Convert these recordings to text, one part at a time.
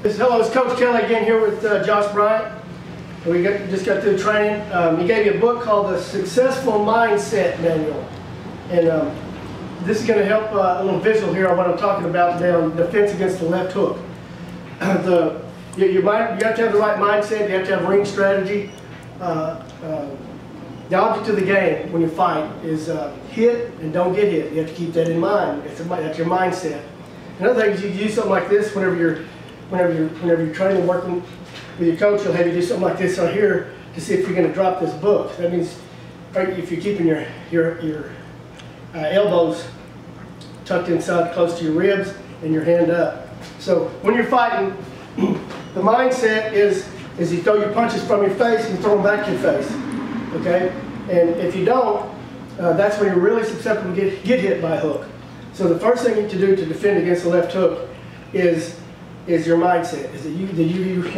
Hello, it's Coach Kelly again here with Josh Bryant. We just got through training. He gave you a book called The Successful Mindset Manual. And this is going to help a little visual here on what I'm talking about today on defense against the left hook. You have to have the right mindset. You have to have ring strategy. The object of the game when you fight is hit and don't get hit. You have to keep that in mind. That's your mindset. Another thing is you use something like this whenever you're training and working with your coach. He'll have you do something like this right here to see if you're going to drop this book. That means if you're keeping your elbows tucked inside close to your ribs and your hand up. So when you're fighting, the mindset is you throw your punches from your face and you throw them back to your face. Okay? And if you don't, that's when you're really susceptible to get hit by a hook. So the first thing to do to defend against the left hook is your mindset. Is that you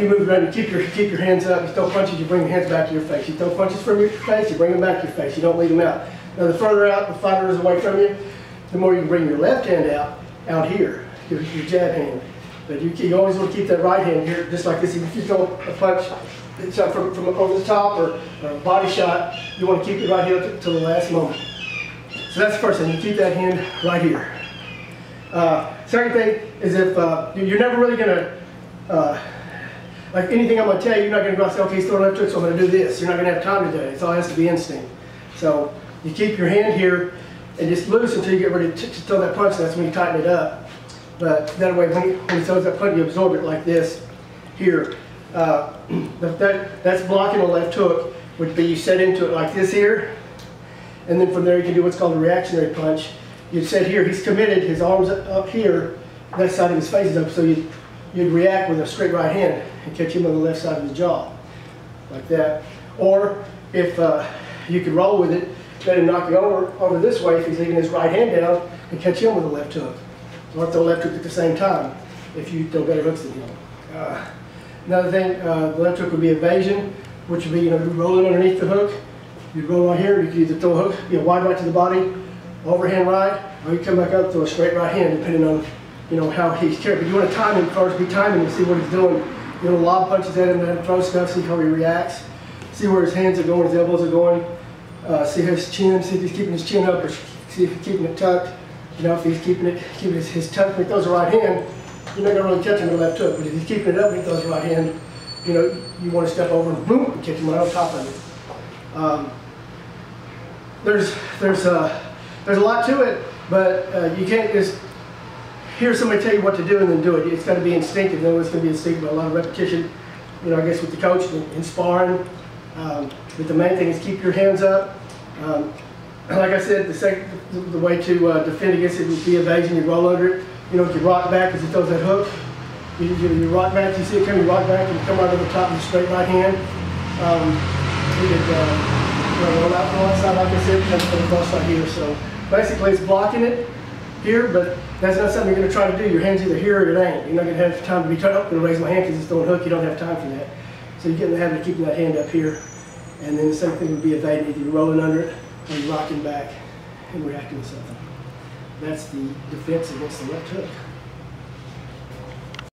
move around, you keep your hands up, you throw punches, you bring your hands back to your face. You throw punches from your face, you bring them back to your face. You don't leave them out. Now the further out the fighter is away from you, the more you can bring your left hand out here, your jab hand. But you always want to keep that right hand here, just like this. If you throw a punch from over the top or a body shot, you want to keep it right here till the last moment. So that's the first thing. You keep that hand right here. Second thing is if you're never really going to, like anything I'm going to tell you, you're not going to go out and say, okay, he's throwing left hook, so I'm going to do this. You're not going to have time to do it. It all has to be instinct. So you keep your hand here and just loose until you get ready to throw that punch. That's when you tighten it up. But that way, when he throws that punch, you absorb it like this here. That's blocking a left hook, would be you set into it like this here. And then from there you can do what's called a reactionary punch. You'd set here, he's committed, his arms up here, that side of his face is up, so you'd react with a straight right hand and catch him on the left side of his jaw, like that. Or if you could roll with it, let him knock you over this way if he's leaving his right hand down and catch him with a left hook. Or throw left hook at the same time if you throw better hooks than him. Another thing, the left hook would be evasion, which would be, you're rolling underneath the hook. You roll right here, you can either throw a hook, wide right to the body, overhand right, or you come back up, throw a straight right hand, depending on how he's carried. But you want to time him first, be timing to see what he's doing. Lob punches at him, then throw stuff, see how he reacts, see where his hands are going, his elbows are going, see his chin, see if he's keeping his chin up, or see if he's keeping it tucked. If he's keeping his tuck when he throws a right hand, you're not going to really catch him with a left hook. But if he's keeping it up when he throws a right hand, you want to step over and boom, and catch him right on top of it. There's a lot to it, but you can't just hear somebody tell you what to do and then do it. It's got to be instinctive. It's going to be instinctive, but a lot of repetition. I guess with the coach in sparring. But the main thing is keep your hands up. Like I said, the way to defend against it would be evasion. You roll under it. You rock back as he throws that hook. You rock back. You see it coming. You rock back and you come right over the top with a straight right hand. You could roll out from one side, like I said, comes from the cross right here. So basically, it's blocking it here, but that's not something you're going to try to do. Your hand's either here or it ain't. You're not going to have time to be trying to raise my hand because it's throwing a hook. You don't have time for that. So you get in the habit of keeping that hand up here, and then the same thing would be evading. Either you're rolling under it or you're rocking back and reacting to something. That's the defense against the left hook.